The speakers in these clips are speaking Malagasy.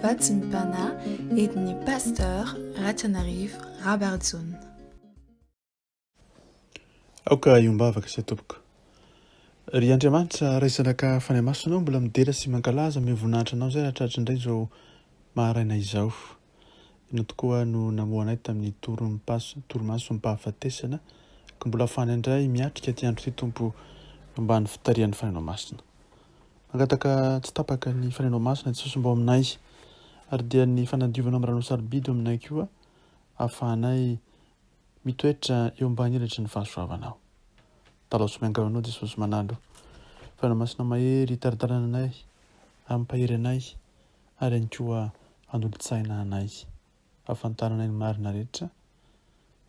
Vatsimpana entin'i Pasteur RATIANARIVO Rabarijaona. Aoka iombavaka sy tompoko. Ry Andriamanitra raisanaka fanay masonao mbola midera sy mankalaza mivonahitra anao zay rahatratra indray zao maharaina izao. Inao tokoa no namoanay tamin'ny toromaso mpahafatesana ka mbola afany indray miatrika ty andro ty tompo ambany fitarian'ny fanainao masina. Mangataka tsy tapaka ny fanainao masina Jesosy mbo aminay ary dia ny fanadiovanao amin'ny rano sarobidy aminay koa ahafahanay mitoetra eo ambany elatra ny fahasoavanao. Talaoso miangavanao Jesosy manalo. Fanainao masina mahery taritarana anay, ampahery anay ary any koa anolo-tsaina anay, ahafantaranay ny marina rehetra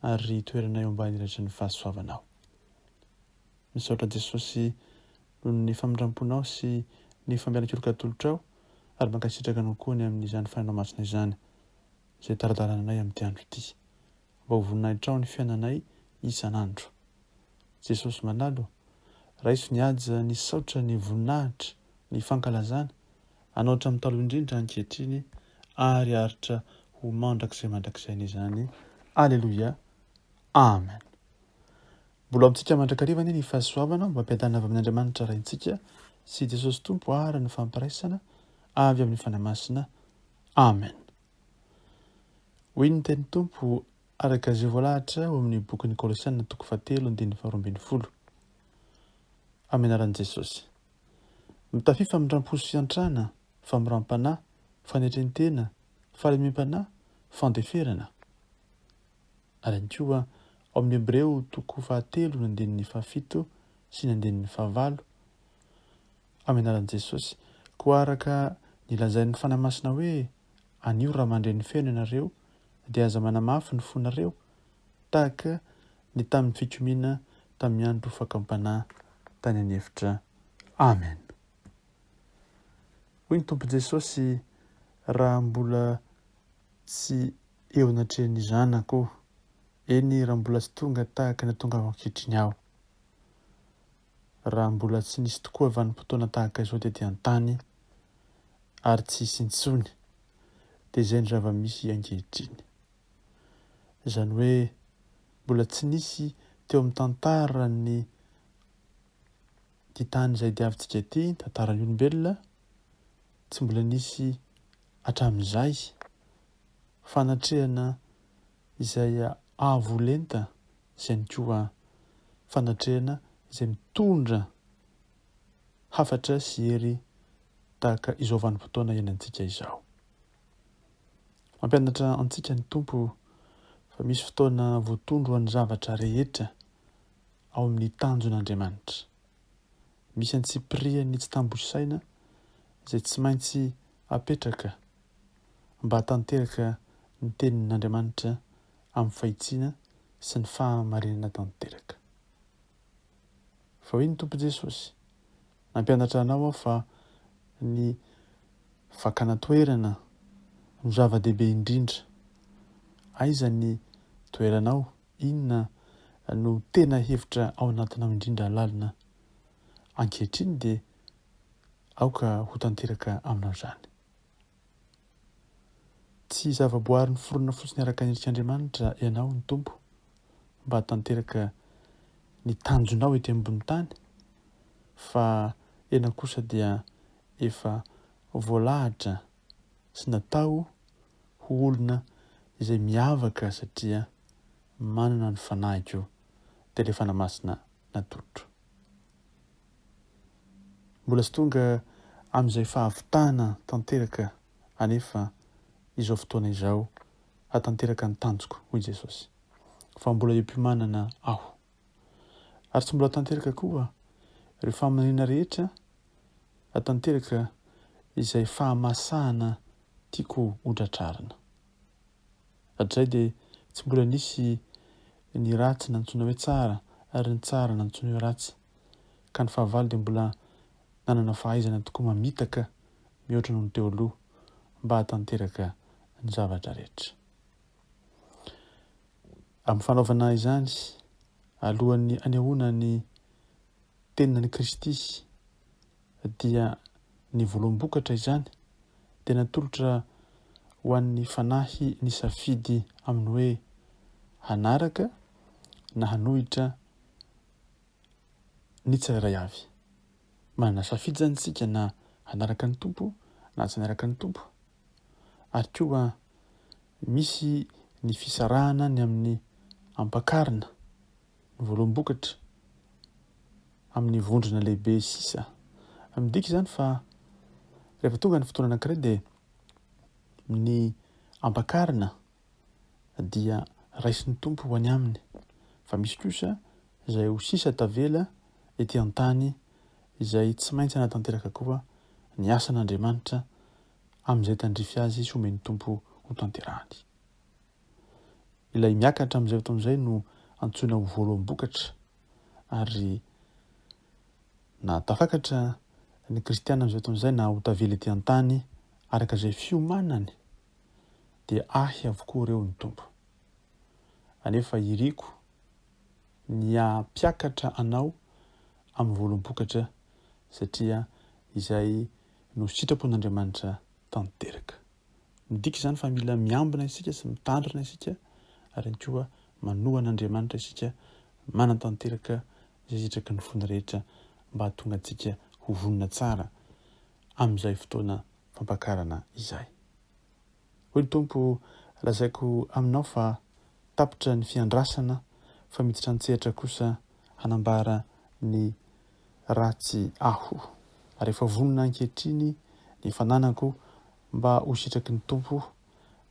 ary toeranay eo ambany elatra ny fahasoavanao. Misaotra Jesosy noho ny famindramponao sy ny fampianakoloka tolotrao ary mankasitraka anao koa ny amin'izany fanainao masina izany izay taratarana anay amin'ny andro ity. Mba ho voninahitra ny fiainanay isan'andro. Jesosy manalo, raiso ny haja ny saotra ny voninahitra ny fankalazana anaotra amin'ny taloha indrindra ankehitriny ary aritra ho mandrakizay izany. Aleluia. Amen. Mbola amintsika mandrakarivany ny fahasoavana mba ampiadana avy amin'Andriamanitra raintsika sy Jesosy Tompo ara ny fampiraisana avy amin'ny fanahy masina. Amen. Hoy ny teny Tompo araka izay voalahatra ao amin'ny bokin'ny Kolosiana 4:12. Amin'ny anaran'i Jesosy. Mitafy famindram-po sy fiantrana, famiram-panahy, fanetrentena, fahalemem-panahy, fandeferana. Ary ihany koa ao amin'ny Hebreo 4:7 sy 9. Amin'ny anaran'i Jesosy. Koa araka nilazain'ny fanahy masina hoe anio raha mandre ny feno ianareo dia aza manamafy ny fonareo tahaka ny tamin'ny fikomina tamin'ny andro fakam-panahy tany anefitra. Amen. Hoy ny Tompo Jesosy, raha mbola tsy eo anatrehan'ny zanako, eny raha mbola tsy tonga tahaka ny tonga ankehitriny aho, raha mbola tsy nisy tokoa vanim-potoana tahaka izao dia an-tany ary tsy hisy intsony dia izay ny zava-misy ankehitriny. Izany hoe mbola tsy nisy teo amin'ny tantarany ty tany izay diavintsika ty, tantaran'ny olombelona, tsy mbola nisy hatramin'izay fanatrehana izay avolenta, izay ny koa fanatrehana izay mitondra hafatra sy hery tahaka izao vanim-potoana iainantsika izao. Mampianatra antsika ny Tompo fa misy fotoana voatondro any zavatra rehetra ao amin'ny tanjon'Andriamanitra. Misy antsipiriany tsy tambosaina izay tsy maintsy apetraka mba hatanteraka ny tenin'Andriamanitra amin'ny fahitsiana sy ny fahamarinana tanteraka. Fa hoy ny Tompo Jesosy, nampianatra anao fa ny fakana toerana no zava-dehibe indrindra. Aiza ny toeranao, inona no tena hevitra ao anatinao indrindra lalina ankehitriny dia aoka ho tanteraka aminao izany. Tsy zava-boarin'ny forona fotsiny araka endrik'Andriamanitra ianao ny Tompo mba hatanteraka ny tanjonao ety ambony tany, fa ena kosa dia efa voalahatra sy natao ho olona izay miavaka satria manana ny fanahiko dia ilay fanahy masina natolotro. Mbola tsy tonga amin'izay fahavitana tanteraka anefa izao fotoana izao hatanteraka ny tanjoko, hoy Jesosy, fa mbola eo-pimanana aho. Ary tsy mbola tanteraka koa ireo famanina rehetra hatanteraka izay fahamasahana tiako hotratrarina. Hatrizay dia tsy mbola nisy ny ratsy nantsoina hoe tsara ary ny tsara nantsoina hoe ratsy, ka ny fahavalo dia mbola nanana fahaizana tokoa mamitaka mihoatra noho ny teo aloha mba hatanteraka ny zavatra rehetra. Amin'ny fanaovana izany, alohan'ny anehoana ny tenina ny Kristy dia ny voaloam-bokatra izany dia natolotra ho an'ny fanahy ny safidy aminy hoe hanaraka na hanohitra ny tsirairay avy. Manana safidy zany isika na hanaraka ny tompo na tsy hanaraka ny tompo. Ary koa misy ny fisarahana ny amin'ny ampakarina ny voaloam-bokatra amin'ny vondrona lehibe sisa. Midika izany fa rehefa tonga ny fotoana anankiray dia ny ampakarina dia raisin'ny tompo ho any aminy. Fa misy kosa izay ho sisa tavela ety an-tany izay tsy maintsy hanatanteraka koa ny asan'Andriamanitra amin'izay tandrify azy sy omeny tompo ho tanterahany. Ilay miakatra amin'izay fotoana izay no antsoina ho voaloam-bokatra, ary na tafakatra ny kristiana amin'izay fotoana izay na ho tavela ety an-tany araka izay fiomanany dia ahy avokoa ireo ny tompo. Anefa iriko ny ampiakatra anao amin'ny voaloam-bokatra satria izay no sitrapon'Andriamanitra tanteraka. Midika izany fa mila miambina isika sy mitandrina isika ary koa manoha an'Andriamanitra isika manatanteraka izay sitraky ny fony rehetra mba hahatonga antsika ho vonona tsara amin'izay fotoana fampakarana izay. Hoy ny tompo, lazaiko aminao fa tapitra ny fiandrasana fa miditra an-tsehatra kosa hanambara ny ratsy aho. Ary efa vonona ankehitriny ny fananako mba ho sitraky ny tompo,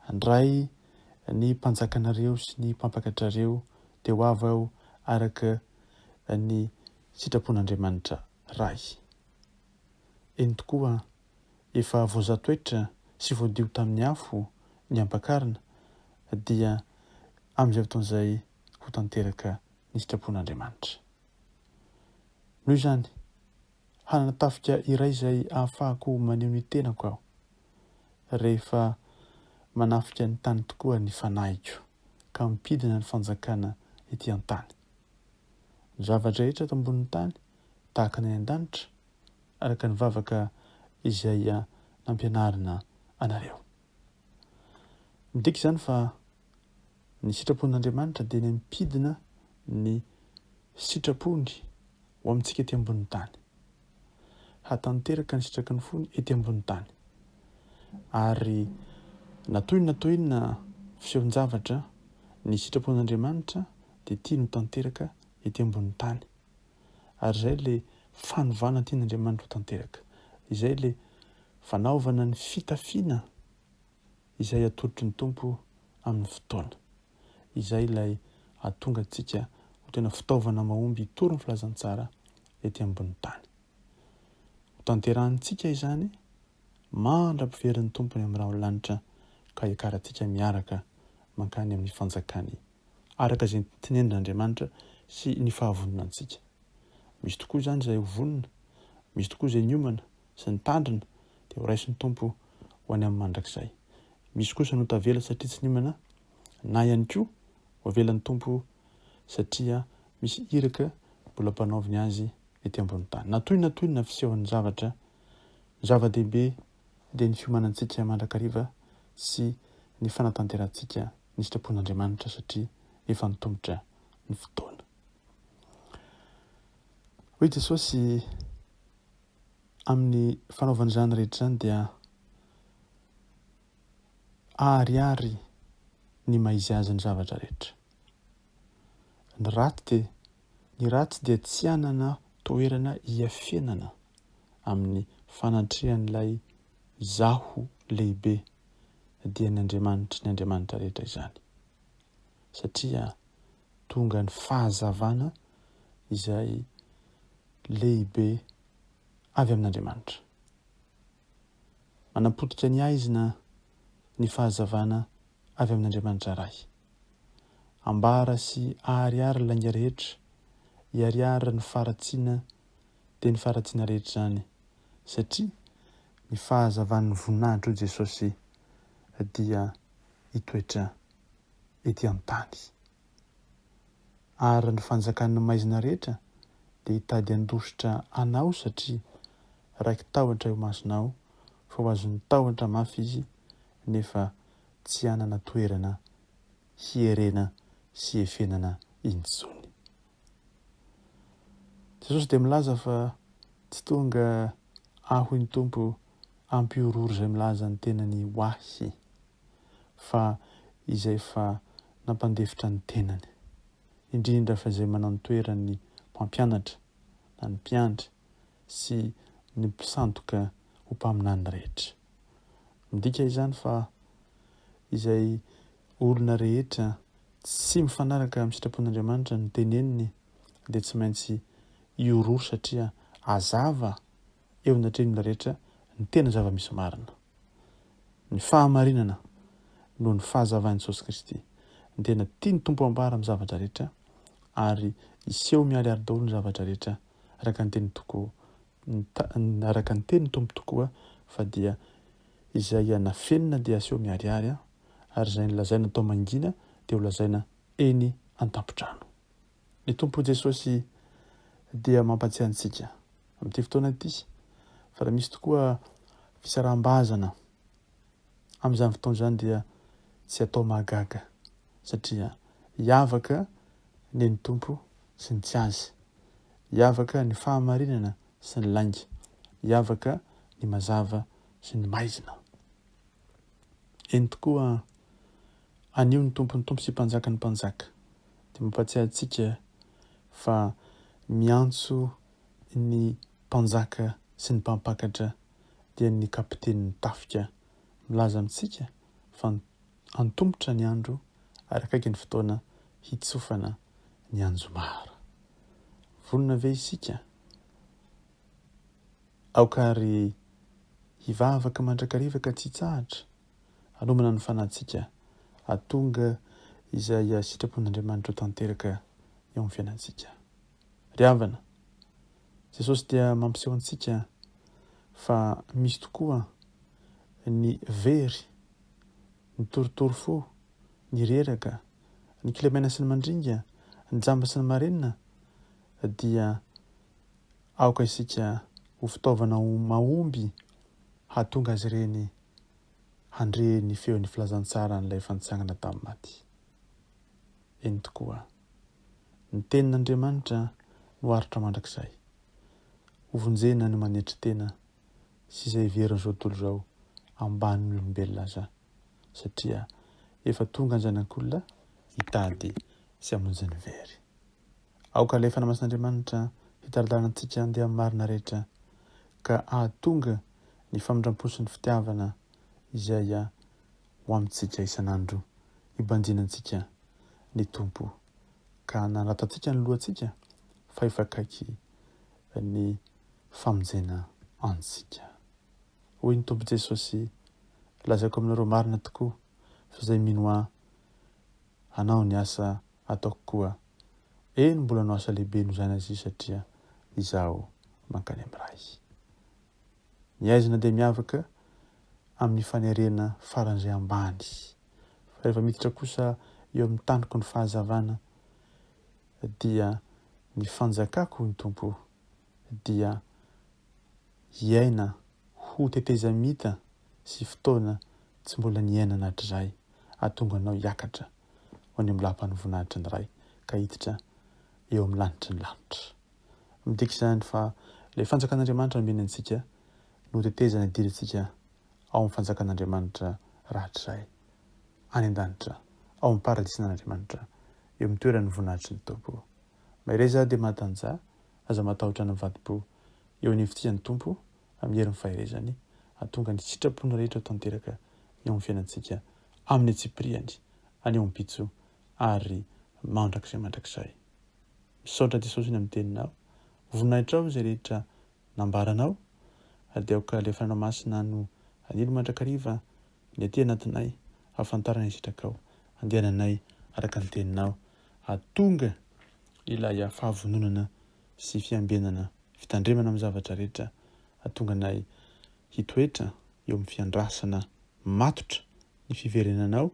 handray ny mpanjakanareo sy ny mpampakatrareo dia ho avy aho araka ny sitrapon'Andriamanitra ray. Eny tokoa efa voazatoetra sy voadio tamin'ny afo ny ampakarina dia amin'izay fotoana izay ho tanteraka ny sitrapon'Andriamanitra. Noho izany, hanana tafika iray izay ahafahako maneho ny tenako aho rehefa manafika ny tany tokoa ny fanahiko ka mipidina ny fanjakana ety an-tany. Ny zavatra rehetra eto ambonin'ny tany tahaka ny an-danitra araka ny vavaka izay nampianarina anareo. Midika izany fa ny sitrapon'Andriamanitra dia ny mipidina ny sitrapony ho amintsika ety ambonin'ny tany, hatanteraka ny sitraky ny fony ety ambonin'ny tany. Ary natoinina fisehoan-javatra ny sitrapon'Andriamanitra dia tia no tanteraka ety ambonin'ny tany. Ary izay le fanovana tian'Andriamanitra ho tanteraka, izay le fanaovana ny fitafiana izay atolotry ny tompo amin'ny fotoana, izay ilay ahatonga antsika ho tena fitaovana mahomby hitory ny filazantsara ety ambonin'ny tany. Ho tanterahantsika izany mandra-piverin'ny tompony amin'ny raha lanitra ka hiakarantsika miaraka mankany amin'ny fanjakany araka izay tenen'Andriamanitra sy ny fahavononantsika. Misy tokoa izany izay ho vonona, misy tokoa izay niomana sy nitandrina dia ho raisin'ny tompo ho any amin'ny mandrakizay. Misy kosa no tavela satria tsy niomana, na ihany koa ho avelan'ny tompo satria misy iraka mbola mpanaoviny azy ety ambonin'ny tany. Natoinina fisehoan'ny zavatra, ny zava-dehibe dia ny fiomanantsika mandrakariva sy ny fanatanterantsika ny sitrapon'Andriamanitra satria efa nitombotra ny fotoana. Hoy Jesosy amin'ny fanaovana izany rehetra izany dia ariary ny maizy azy ny zavatra rehetra. Ny ratsy dia tsy hanana toerana hiafenana amin'ny fanatrehan'ilay zaho lehibe dia ny Andriamanitra rehetra izany. Satria tonga ny fahazavana izay lehibe avy amin'Andriamanitra. Manapotika ny aizina ny fahazavana avy amin'Andriamanitra ray. Ambara sy ahariary lainga rehetra, hiariary ny faratsiana dia ny faratsiana rehetra izany, satria ny fahazavan'ny voninahitro Jesosy dia hitoetra ety an-tany. Ary ny fanjakan'ny maizina rehetra dia hitady handositra anao satria raiky tahotra eo masonao fa ho azon'ny tahotra mafy izy nefa tsy anana toerana hierena sy efenana intsony. Jesosy dia milaza fa tsy tonga aho ny tompo ampiorory izay milaza ny tenany hoahy, fa izay fa nampandefitra ny tenany, indrindra fa izay manao ny toeran'ny mpampianatra na ny mpiandry sy ny mpisandoka ho mpaminany rehetra. Midika izany fa izay olona rehetra tsy mifanaraka amin'ny sitrapon'Andriamanitra ny teneniny dia tsy maintsy iorory satria azava eo anatrehan'olona rehetra ny tena zava-misy marina. Ny fahamarinana no ny fahazavaan'i Jesosy Kristy. Ny tena tia ny tompo ambara amin'ny zavatra rehetra ary iseho mialiary daholo ny zavatra rehetra araka ny teny tokoa, araka ny teny tompo tokoa, fa dia izay anafenina dia aseho mialiary ary izay nolazaina tao mangina dia ho lazaina eny an-tampotrano. Ny tompo Jesosy dia mampatsiahy antsika amin'ity fotoana ity fa raha misy tokoa fisaraham-bazana amin'izany fotoana izany dia tsy atao mahagaga satria hiavaka ny tompo sy ny tsy azy, hiavaka ny fahamarinana sy ny lainga, hiavaka ny mazava sy ny maizina. Eny tokoa anio ny tompo sy mpanjaka ny mpanjaka dia mampatsiahy antsika fa miantso ny mpanjaka sy ny mpampakatra dia ny kapiten'ny tafika milaza amintsika fa antombotra ny andro ary akaiky ny fotoana hitsofana ny anjomara. Vonona ve isika aokary hivavaka mandrakarivaka tsy hitsahatra hanomana ny fanahintsika hatonga izay sitrapon'Andriamanitra ho tanteraka eo amin'ny fiainantsika. Ry havana, Jesosy dia mampiseho antsika fa misy tokoa ny very, ny toritory fo, ny reraka, ny kilamena sy ny mandringa, ny jamba sy ny marenina dia aoka isika ho fitaovana mahomby hahatonga azy ireny handre ny feon'ny filazantsara n'ilay fantsangana tamin'ny maty. Eny tokoa ny tenin'Andriamanitra no aritra mandrakizay, hovonjena ny manetry tena sy izay heverin'izao tontolo izao ambanin'ny olombelona aza satria efa tonga anjanak'olona hitady sy hamonjy ny very. Aoka ilay fanamasin'Andriamanitra hitaradarana antsika handeha amin'ny marina rehetra ka ahatonga ny famindrampo sy ny fitiavana izay ho amintsika isan'andro hibanjinantsika ny tompo ka nanatantsika ny lohantsika fa efa akaiky ny famonjena antsika. Hoy ny tompo Jesosy, lazaiko aminareo marina tokoa fa izay mino ahy hanao ny asa ataoko koa. Eny mbola hanao asa lehibe noho izany azy io satria izaho mankany amin'ny ray. Ny aizina dia miavaka amin'ny faneriana faran'izay ambany. Fa rehefa miditra kosa eo amin'ny tandroko ny fahazavana dia ny fanjakako ny tompo dia hiaina ho tetezamita sy fotoana tsy mbola niaina anatrizay ahatonga anao hiakatra ho any amin'ny lapan'ny voninahitry ny ray ka hiditra eo amin'ny lanitry ny lanitra. Midika izany fa ilay fanjakan'Andriamanitra nomeny antsika no tetezana idirantsika ao amin'ny fanjakan'Andriamanitra rahatrizay any an-danitra ao amin'ny paradisn'Andriamanitra eo amin'ny toeran'ny voninahitry ny tompo. Maharay izaho dia mahatanjaka aza matahotra ny vadi-po eo any fitian'ny tompo amin'ny herin'ny faherezany hahatonga ny sitrapony rehetra ho tanteraka eo amin'ny fiainantsika amin'ny atsipiriany any eo am-pitso ary mandrakizay. Misaotra Jesosy ny amin'ny teninao, voninahitra ao izay rehetra nambaranao ary dia aoka ilay fananao masina no anilo mandrakariva ny aty anatinay hahafantarana ny sitrakao andehananay araka ny teninao hahatonga ilay fahavononana sy fiambenana fitandremana amin'ny zavatra rehetra hahatonga anay hitoetra eo amin'ny fiandrasana matotra ny fiverenanao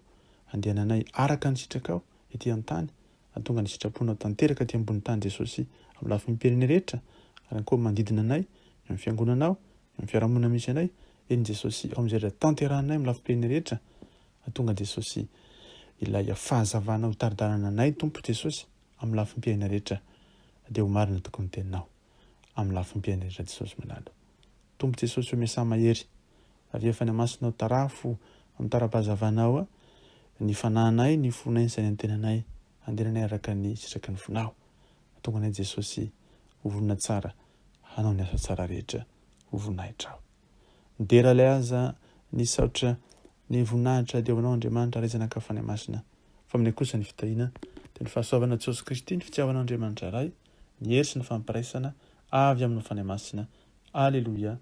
andehananay araka ny sitrakao ety an-tany hahatonga ny sitraponao tanteraka aty ambony tany Jesosy amin'ny lafiny periny rehetra ary koa manodidina anay amin'ny fiangonanao, amin'ny fiarahamonina misy anay eny Jesosy ao amin'izay rehetra tanteranay amin'ny lafim-piainana rehetra, atonga Jesosy ilay fahazavana ho taridarana anay tompo Jesosy amin'ny lafim-piainana rehetra dia ho marina tokony teninao amin'ny lafim-piainana rehetra Jesosy manalo. Tompo Jesosy ho miasa mahery avy efa ny masinao tarafo amin'ny tara-pahazavanao ny fananay ny fonay ny sainany tenanay andehananay araka ny sitraky ny fonao. Atonga anay Jesosy ho vonina tsara, hanao ny asa tsara rehetra ho voninahitra ao. Midera ilay aza ny saotra ny voninahitra dia hoanao Andriamanitra raizana kafany masina. Fa aminay kosa ny fitahiana dia ny fahasoavana Jesosy Kristy ny fitiavanao Andriamanitra ray, ny hery sy ny fampiraisana avy amin'ny fany masina. Aleloia.